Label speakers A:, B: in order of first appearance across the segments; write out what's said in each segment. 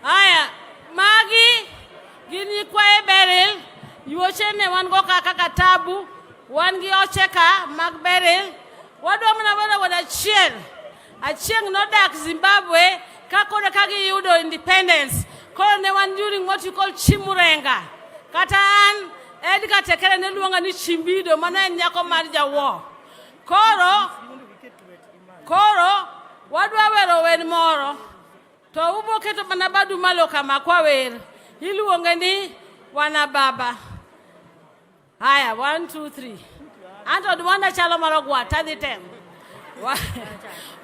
A: Aya, Magi, gini kwa Beril, yuochene wango kaka katabu, wangi ocheka mag Beril, wadwa mna wada chieng no dak Zimbabwe, kakone kagi yudo independence, kono ne wan during what you call Chimurenga. Kata an, Edgar tekele ne luonga ni Chimbido, mana nyako mar jawo. Koro, wadwa wero wen moro, to ubo keto manabadu malo kama kwa wer, iluonge ni wana baba. Haya, 1, 2, 3. Anto duwanda chalo marogwa, tadi tem.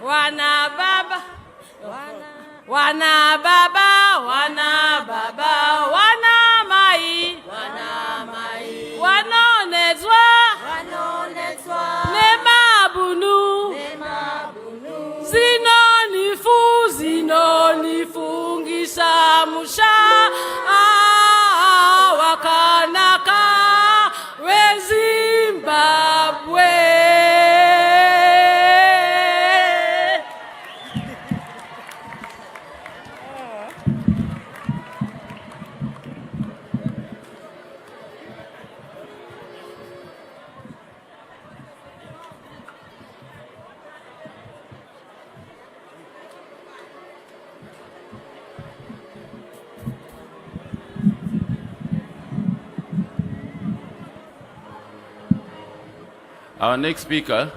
A: Wana baba, wana baba, wana baba, wana mai, wanonezwa, nemabunu, zinonifungisha musha, wakanaka we Zimbabwe.
B: Our next speaker,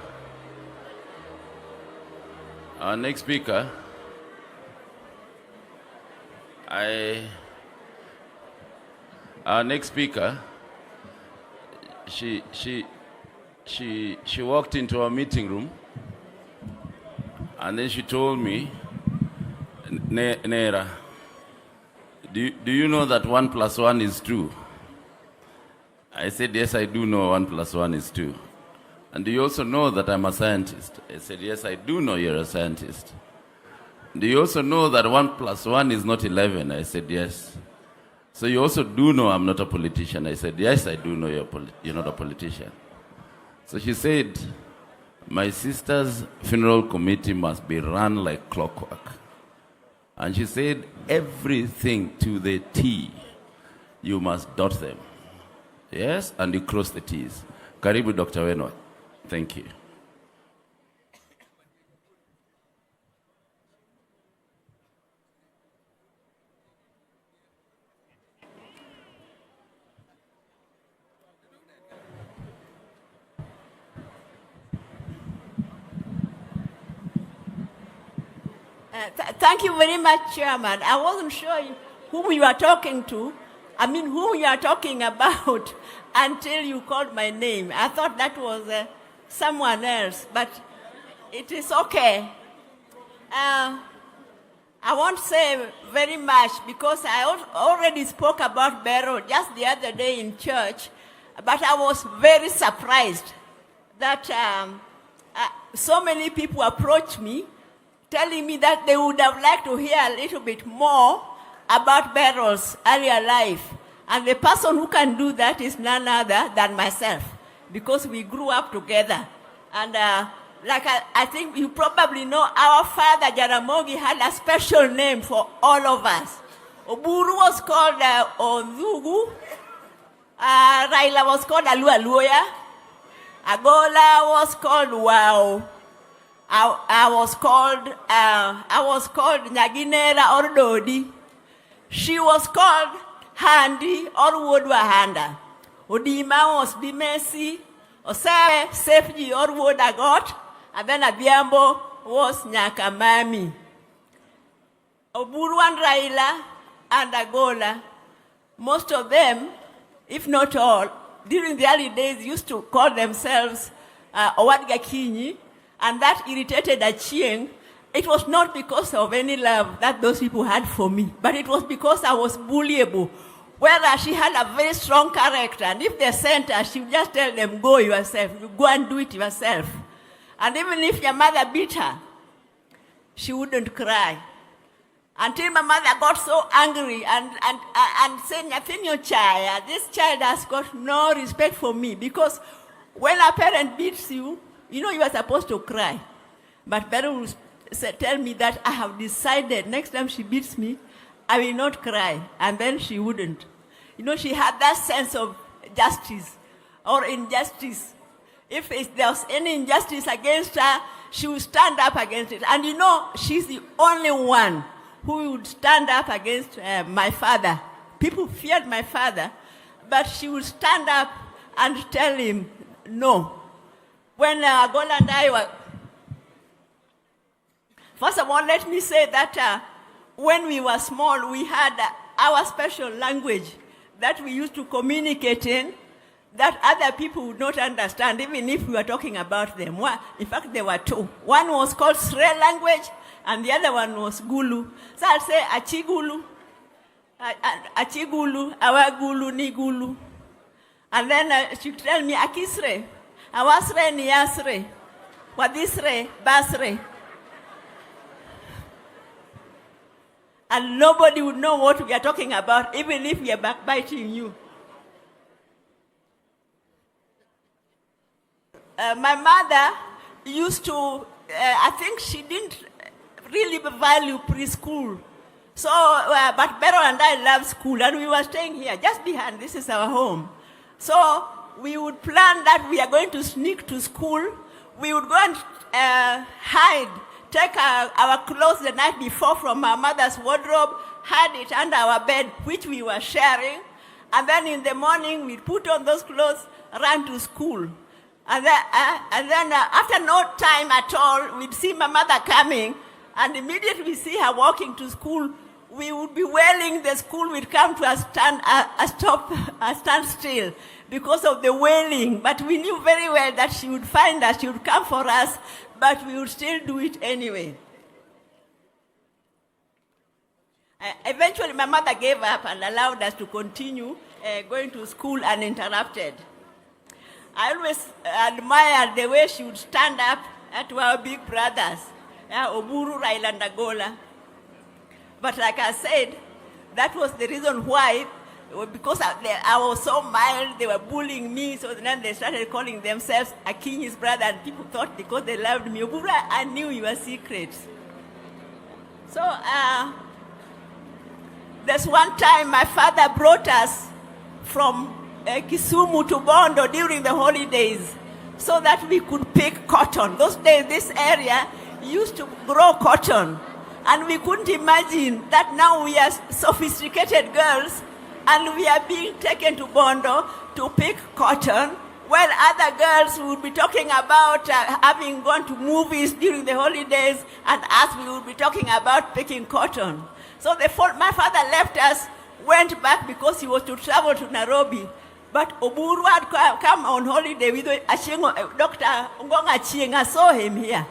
B: she walked into our meeting room and then she told me, Nera, do you know that 1 + 1 is 2? I said, yes, I do know 1 + 1 is 2. And do you also know that I'm a scientist? I said, yes, I do know you're a scientist. Do you also know that 1 + 1 is not 11? I said, yes. So you also do know I'm not a politician? I said, yes, I do know you're not a politician. So she said, my sister's funeral committee must be run like clockwork. And she said, everything to the T, you must dot them. Yes, and you cross the T's. Karibu, Dr. Weno. Thank you.
C: Thank you very much, Chairman. I wasn't sure whom you are talking to. Whom you are talking about until you called my name. I thought that was someone else, but it is okay. I won't say very much because I already spoke about Beryl just the other day in church, but I was very surprised that so many people approached me telling me that they would have liked to hear a little bit more about Beryl's earlier life. And the person who can do that is none other than myself, because we grew up together. And I think you probably know, our father, Jaramogi, had a special name for all of us. Oburu was called Onzugu. Raila was called Alualuya. Agola was called Wow. I was called Nyaginera or Dodi. She was called Handi or Wodwa Handa. Odima was Bimesi, Osare, Sefji or Wodagot, and then Abiambo was Nyakamami. Oburu and Raila and Agola, most of them, if not all, during the early days used to call themselves Owadgakinyi, and that irritated Achieng. It was not because of any love that those people had for me, but it was because I was bullyable. Whereas she had a very strong character, and if they sent her, she would just tell them, go yourself, you go and do it yourself. And even if your mother beat her, she wouldn't cry. Until my mother got so angry and said, this child has got no respect for me, because when a parent beats you, you know you are supposed to cry. But Beryl tell me that I have decided next time she beats me, I will not cry. And then she wouldn't. You know, she had that sense of justice or injustice. If there was any injustice against her, she would stand up against it. And you know, she's the only one who would stand up against my father. People feared my father, but she would stand up and tell him no. When Gola and I were... First of all, let me say that when we were small, we had our special language that we used to communicate in, that other people would not understand, even if we were talking about them. In fact, there were two. One was called Sre language, and the other one was Gulu. So I'll say Achigulu, Achigulu, Awagulu, ni Gulu. And then she'd tell me Akisre, Awasre, ni Asre, Wadisre, Basre. And nobody would know what we are talking about, even if we are backbiting you. My mother used to, I think she didn't really value preschool. So, but Beryl and I loved school, and we were staying here, just behind. This is our home. So, we would plan that we are going to sneak to school. We would go and hide, take our clothes the night before from our mother's wardrobe, hide it under our bed, which we were sharing. And then in the morning, we'd put on those clothes, run to school. And then after no time at all, we'd see my mother coming, and immediately we see her walking to school, we would be wailing. The school would come to a standstill because of the wailing. But we knew very well that she would find us, she would come for us, but we would still do it anyway. Eventually, my mother gave up and allowed us to continue going to school uninterrupted. I always admired the way she would stand up to our big brothers, Oburu, Raila, and Agola. But like I said, that was the reason why, because I was so mild, they were bullying me, so then they started calling themselves Akinyi's brother, and people thought because they loved me, Oburu, I knew your secrets. So there's one time my father brought us from Kisumu to Bondo during the holidays so that we could pick cotton. Those days, this area used to grow cotton. And we couldn't imagine that now we are sophisticated girls and we are being taken to Bondo to pick cotton, while other girls would be talking about having gone to movies during the holidays, and us, we would be talking about picking cotton. So my father left us, went back because he was to travel to Nairobi. But Oburu had come on holiday with Dr. Ngonga Chieng. I saw him here.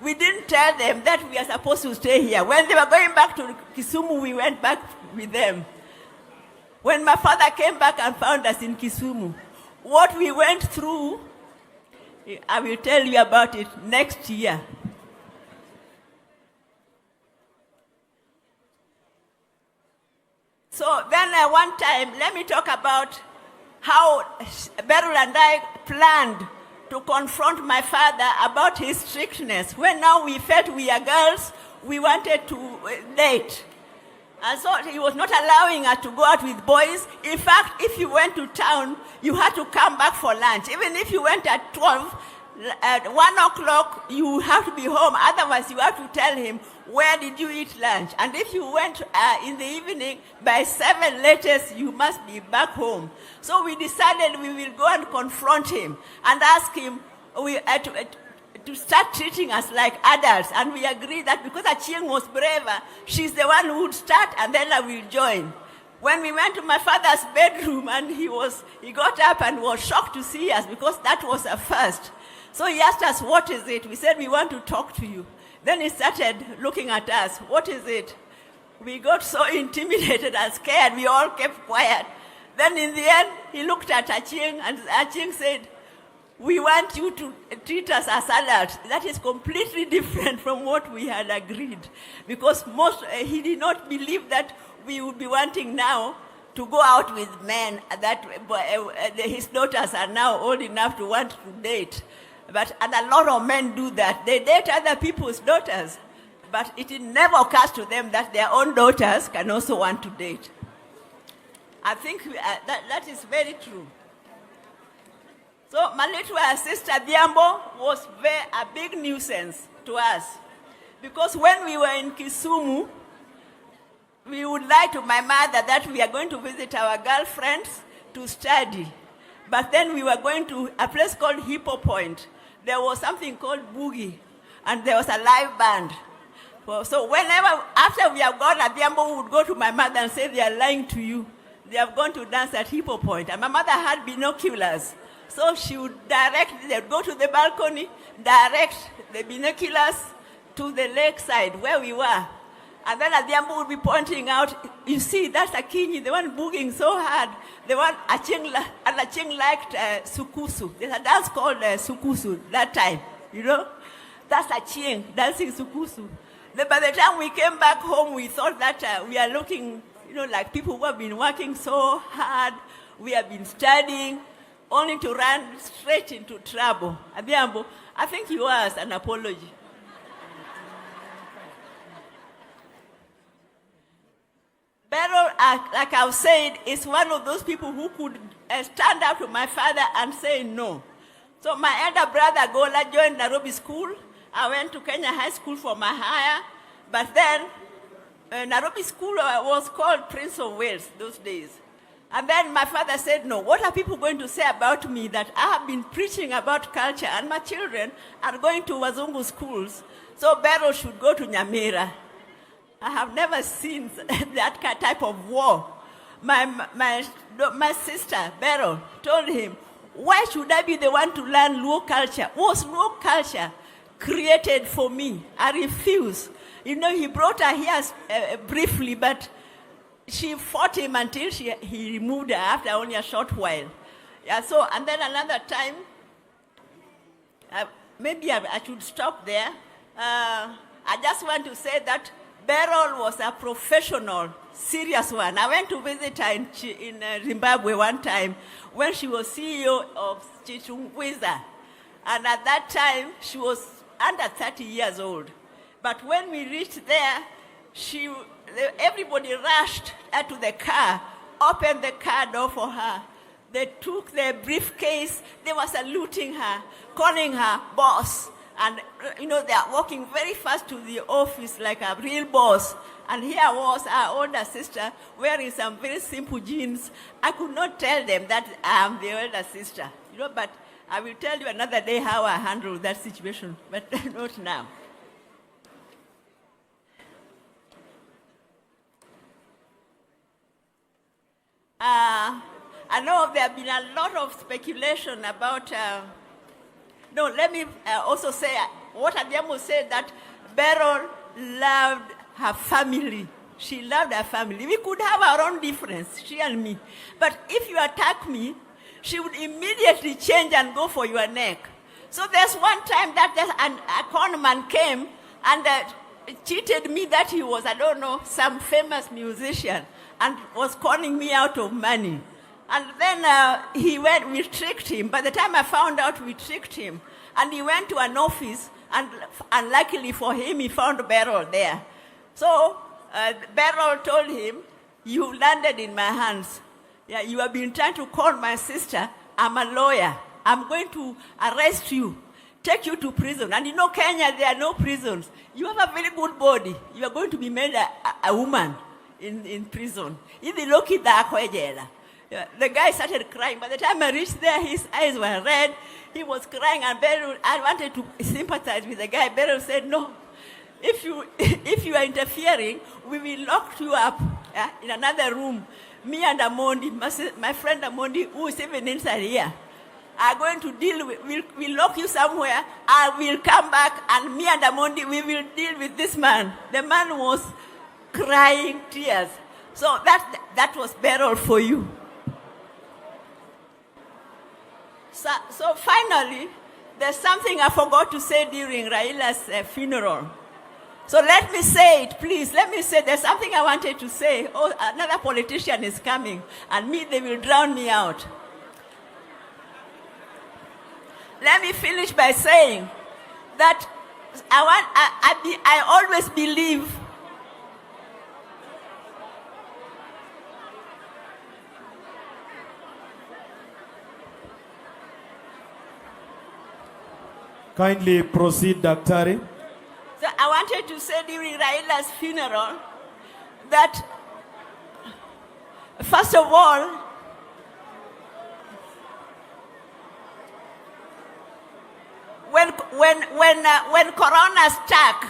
C: We didn't tell them that we are supposed to stay here. When they were going back to Kisumu, we went back with them. When my father came back and found us in Kisumu, what we went through, I will tell you about it next year. So then one time, let me talk about how Beryl and I planned to confront my father about his strictness. When now we felt we are girls, we wanted to date. And so he was not allowing us to go out with boys. In fact, if you went to town, you had to come back for lunch. Even if you went at 12, at 1 o'clock, you have to be home. Otherwise, you have to tell him, where did you eat lunch? And if you went in the evening, by 7 latest, you must be back home. So we decided we will go and confront him and ask him to start treating us like adults. And we agreed that because Achieng was braver, she's the one who would start and then I will join. When we went to my father's bedroom and he got up and was shocked to see us because that was a first. So he asked us, what is it? We said, we want to talk to you. Then he started looking at us. What is it? We got so intimidated and scared. We all kept quiet. Then in the end, he looked at Achieng and Achieng said, we want you to treat us as adults. That is completely different from what we had agreed. Because he did not believe that we would be wanting now to go out with men that his daughters are now old enough to want to date. And a lot of men do that. They date other people's daughters. But it never occurs to them that their own daughters can also want to date. I think that is very true. So my little sister Diambo was a big nuisance to us. Because when we were in Kisumu, we would lie to my mother that we are going to visit our girlfriends to study. But then we were going to a place called Hippo Point. There was something called Boogie, and there was a live band. So whenever, after we have gone, Adhiambo would go to my mother and say, they are lying to you. They have gone to dance at Hippo Point. And my mother had binoculars. So she would they would go to the balcony, direct the binoculars to the lakeside where we were. And then Adhiambo would be pointing out, you see, that's Akinyi, the one booging so hard. The one Aching liked Sukusu. There's a dance called Sukusu that time, you know. That's Aching, dancing Sukusu. Then by the time we came back home, we thought that we are looking, you know, like people who have been working so hard. We have been studying, only to run straight into trouble. Adhiambo, I think you owe us an apology. Beryl, like I've said, is one of those people who could stand up to my father and say no. So my elder brother, Gola, joined Nairobi School. I went to Kenya High School for my higher. But then, Nairobi School was called Prince of Wales those days. And then my father said, no, what are people going to say about me that I have been preaching about culture and my children are going to Wazungu schools? So Beryl should go to Nyamira. I have never seen that type of war. My sister, Beryl, told him, why should I be the one to learn Luo culture? Was Luo culture created for me? I refuse. You know, he brought her here briefly, but she fought him until he removed her after only a short while. Yeah, so, and then another time, maybe I should stop there. I just want to say that Beryl was a professional, serious one. I went to visit her in Zimbabwe one time when she was CEO of Chichungwiza. And at that time, she was under 30 years old. But when we reached there, everybody rushed to the car, opened the car door for her. They took their briefcase. They were saluting her, calling her boss. And, you know, they are walking very fast to the office like a real boss. And here was our older sister wearing some very simple jeans. I could not tell them that I am the older sister, you know, but I will tell you another day how I handled that situation, but not now. I know there have been a lot of speculation about no, let me also say what Adhiambo said, that Beryl loved her family. She loved her family. We could have our own difference, she and me. But if you attack me, she would immediately change and go for your neck. So there's one time that a con man came and cheated me that he was, I don't know, some famous musician and was conning me out of money. And then we tricked him. By the time I found out, we tricked him. And he went to an office, and unluckily for him, he found Beryl there. So Beryl told him, you landed in my hands. Yeah, you have been trying to con my sister. I'm a lawyer. I'm going to arrest you, take you to prison. And you know, Kenya, there are no prisons. You have a very good body. You are going to be made a woman in prison. The guy started crying. By the time I reached there, his eyes were red. He was crying, and Beryl, I wanted to sympathize with the guy. Beryl said, no, if you are interfering, we will lock you up in another room. Me and Amondi, my friend Amondi, who is even inside here, are going to deal with, we'll lock you somewhere, I will come back, and me and Amondi, we will deal with this man. The man was crying tears. So that was Beryl for you. So finally, there's something I forgot to say during Raila's funeral. So let me say it, please. Let me say there's something I wanted to say. Oh, another politician is coming, and they will drown me out. Let me finish by saying that I always believe
D: Kindly proceed, Daktari.
C: So I wanted to say during Raila's funeral that, first of all, when Corona struck,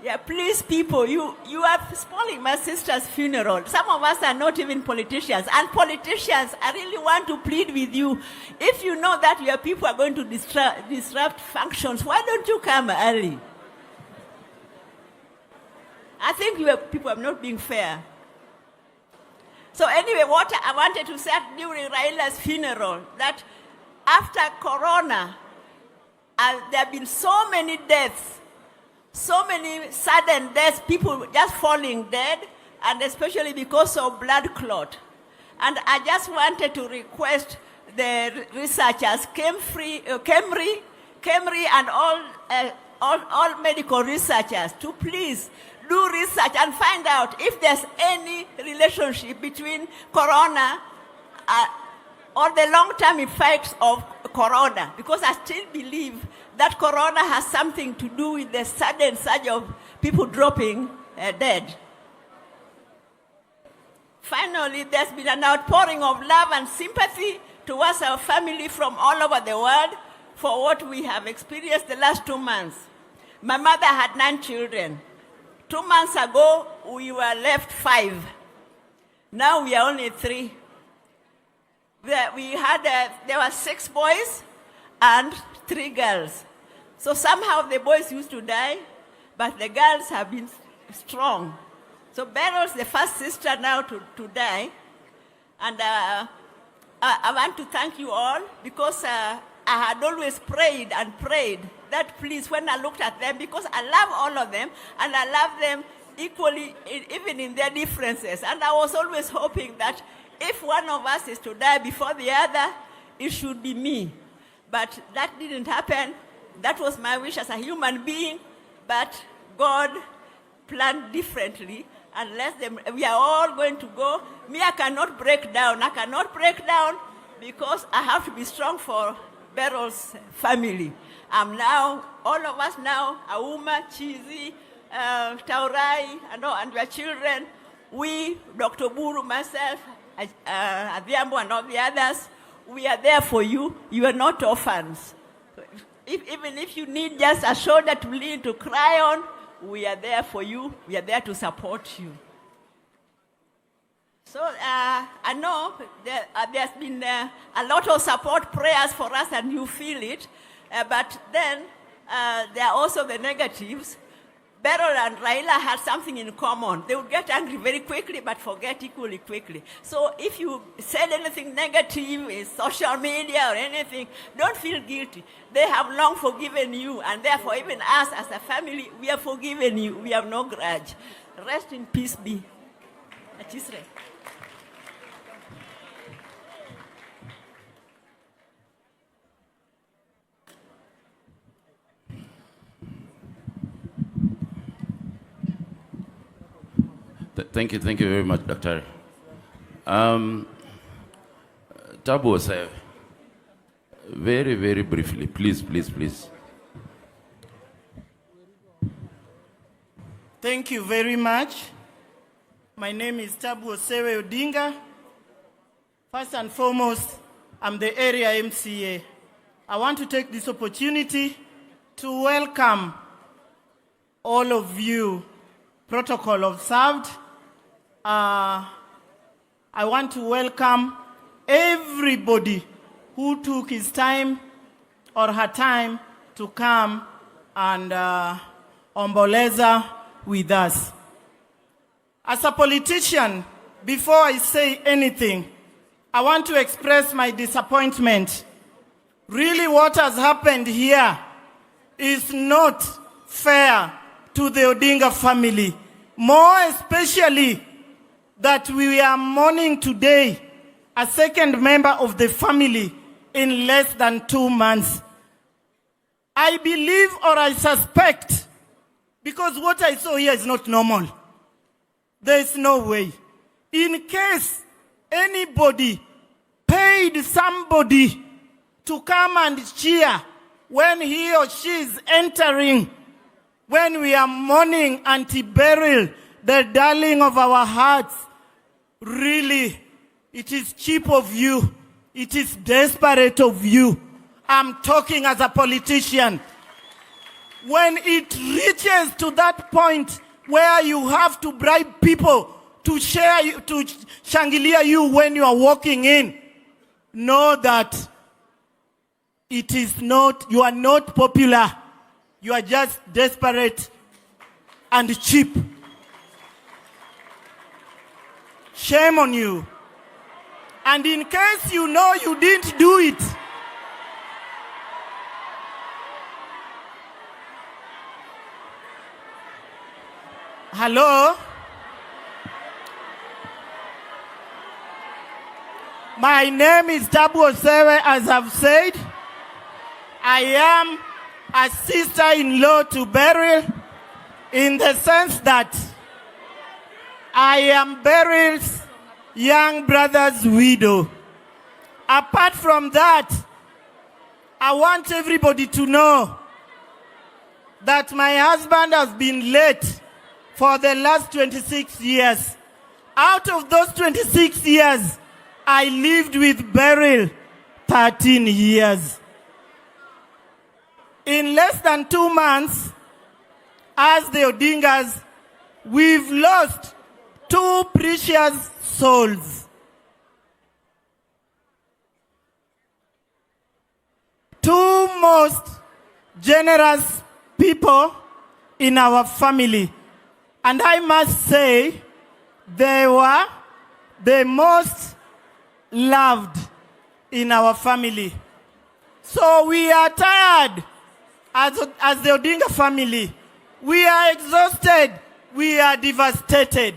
C: yeah, please, people, you are spoiling my sister's funeral. Some of us are not even politicians, and politicians, I really want to plead with you. If you know that your people are going to disrupt functions, why don't you come early? I think people are not being fair. So anyway, what I wanted to say during Raila's funeral, that after Corona, there have been so many deaths, so many sudden deaths, people just falling dead, and especially because of blood clot. And I just wanted to request the researchers, Kemri, and all medical researchers to please do research and find out if there's any relationship between Corona or the long-term effects of Corona, because I still believe that Corona has something to do with the sudden surge of people dropping dead. Finally, there's been an outpouring of love and sympathy towards our family from all over the world for what we have experienced the last 2 months. My mother had 9 children. 2 months ago, we were left 5. Now we are only 3. There were 6 boys and 3 girls. So somehow the boys used to die, but the girls have been strong. So Beryl's the first sister now to die. And I want to thank you all, because I had always prayed that please, when I looked at them, because I love all of them, and I love them equally, even in their differences. And I was always hoping that if one of us is to die before the other, it should be me. But that didn't happen. That was my wish as a human being, but God planned differently, and we are all going to go. Me, I cannot break down. I cannot break down because I have to be strong for Beryl's family. I'm now, all of us now, Auma, Chizi, Taurai, and your children, we, Dr. Buru, myself, Adhiambo, and all the others, we are there for you. You are not orphans. Even if you need just a shoulder to lean, to cry on, we are there for you. We are there to support you. So I know there's been a lot of support prayers for us, and you feel it. But then there are also the negatives. Beryl and Raila had something in common. They would get angry very quickly, but forget equally quickly. So if you said anything negative in social media or anything, don't feel guilty. They have long forgiven you, and therefore even us as a family, we have forgiven you. We have no grudge. Rest in peace be.
B: Thank you very much, Dr. Tabu, sir, very, very briefly, please.
E: Thank you very much. My name is Tabu Osewe Odinga. First and foremost, I'm the area MCA. I want to take this opportunity to welcome all of you, protocol observed. I want to welcome everybody who took his time or her time to come and omboleza with us. As a politician, before I say anything, I want to express my disappointment. Really, what has happened here is not fair to the Odinga family. More especially that we are mourning today a second member of the family in less than 2 months. I believe or I suspect, because what I saw here is not normal. There is no way. In case anybody paid somebody to come and cheer when he or she is entering, when we are mourning Auntie Beryl, the darling of our hearts, really, it is cheap of you. It is desperate of you. I'm talking as a politician. When it reaches to that point where you have to bribe people to shangilia you when you are walking in, know that it is not, you are not popular. You are just desperate and cheap. Shame on you. And in case you know you didn't do it, hello? My name is Chaótic, as I've said. I am a sister-in-law to Beryl in the sense that I am Beryl's young brother's widow. Apart from that, I want everybody to know that my husband has been late for the last 26 years. Out of those 26 years, I lived with Beryl 13 years. In less than 2 months, as the Odinga'S, we've lost 2 precious souls. 2 most generous people in our family. And I must say, they were the most loved in our family. So we are tired as the Odinga family. We are exhausted. We are devastated.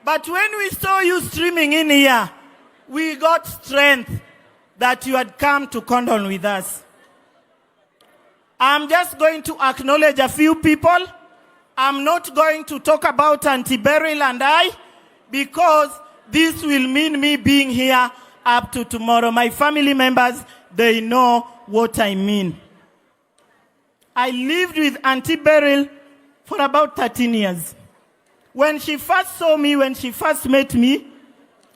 E: But when we saw you streaming in here, we got strength that you had come to condole with us. I'm just going to acknowledge a few people. I'm not going to talk about Auntie Beryl and I, because this will mean me being here up to tomorrow. My family members, they know what I mean. I lived with Auntie Beryl for about 13 years. When she first saw me, when she first met me,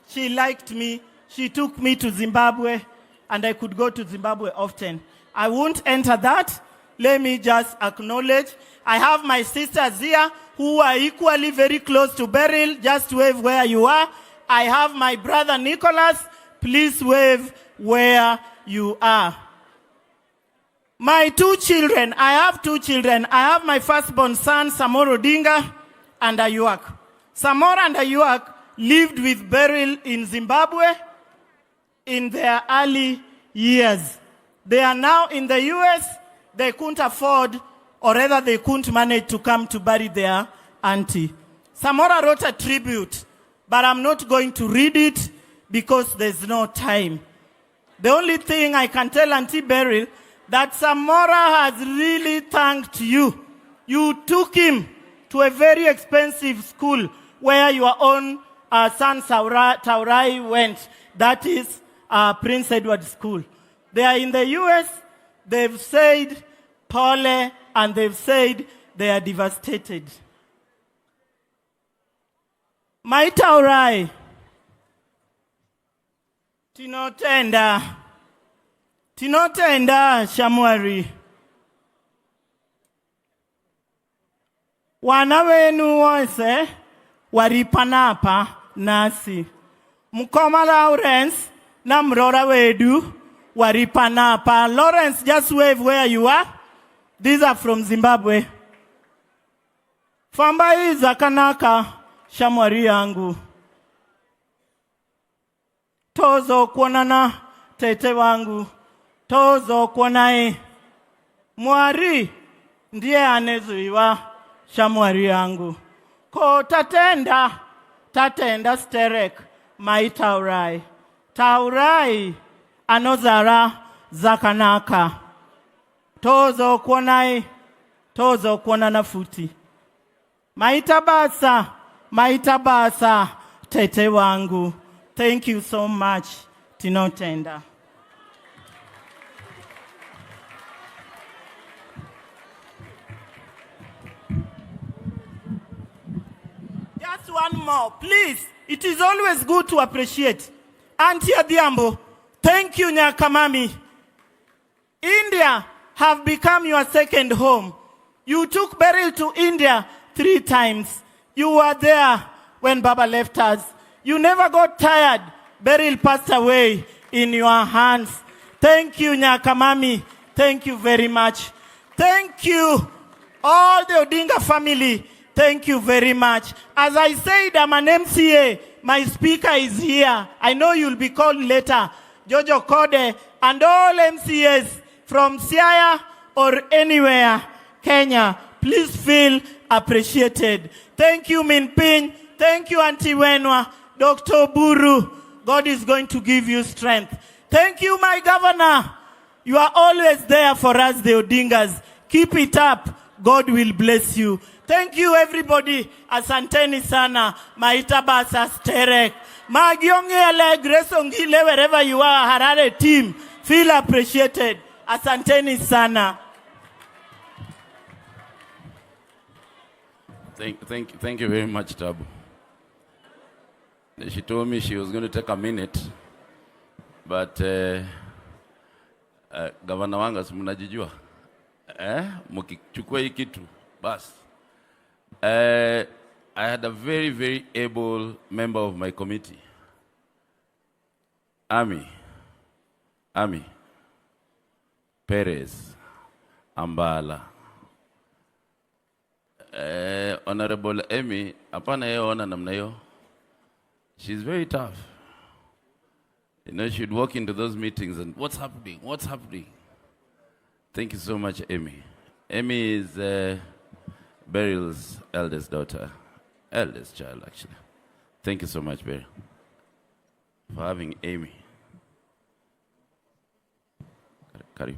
E: she liked me. She took me to Zimbabwe, and I could go to Zimbabwe often. I won't enter that. Let me just acknowledge. I have my sisters here who are equally very close to Beryl. Just wave where you are. I have my brother Nicholas. Please wave where you are. My 2 children, I have 2 children. I have my firstborn son, Samora Odinga, and Ayuak. Samora and Ayuak lived with Beryl in Zimbabwe in their early years. They are now in the US. They couldn't afford, or rather they couldn't manage to come to bury their auntie. Samora wrote a tribute, but I'm not going to read it because there's no time. The only thing I can tell Auntie Beryl, that Samora has really thanked you. You took him to a very expensive school where your own son Taurai went. That is Prince Edward School. They are in the US. They've said Pole, and they've said they are devastated. My Taurai, Tinotenda Shamwari. Wana wenu wose waripanapa nasi. Mukoma Lawrence na Mrora wedu waripanapa. Lawrence, just wave where you are. These are from Zimbabwe. Fambai zakanaka Shamwari yangu. Tozo kuonana tete wangu. Tozo kuonae. Mwari ndiye anezuiwa Shamwari yangu. Ko tatenda Sterek maitaurai. Taurai anozara zakanaka. Tozo kuonai, tozo kuonana futi. Maitabasa, tete wangu. Thank you so much, Tinotenda. Just one more, please. It is always good to appreciate. Auntie Adhiambo, thank you, Nyakamami. India have become your second home. You took Beryl to India 3 times. You were there when Baba left us. You never got tired. Beryl passed away in your hands. Thank you, Nyakamami. Thank you very much. Thank you, all the Odinga family. Thank you very much. As I said, I'm an MCA. My speaker is here. I know you'll be called later. Jojo Kode and all MCAs from Siaya or anywhere, Kenya, please feel appreciated. Thank you, Minpin. Thank you, Auntie Wenwa. Dr. Buru, God is going to give you strength. Thank you, my governor. You are always there for us, the Odingas. Keep it up. God will bless you. Thank you, everybody. Asanteni sana. Maitabasa sterek. Magionge ale gresongile wherever you are. Harare team. Feel appreciated. Asanteni sana.
B: Thank you very much, Tabu. She told me she was going to take a minute, but Governor Wanga mnajijua mkichukua hii kitu bas. I had a very, very able member of my committee, Ami Perez Ambala. Honorable Amy, apana yeye ona namna hiyo. She's very tough. You know, she'd walk into those meetings and what's happening? What's happening? Thank you so much, Amy. Amy is Beryl's eldest daughter. Eldest child, actually. Thank you so much, Beryl, for having Amy. Karibu.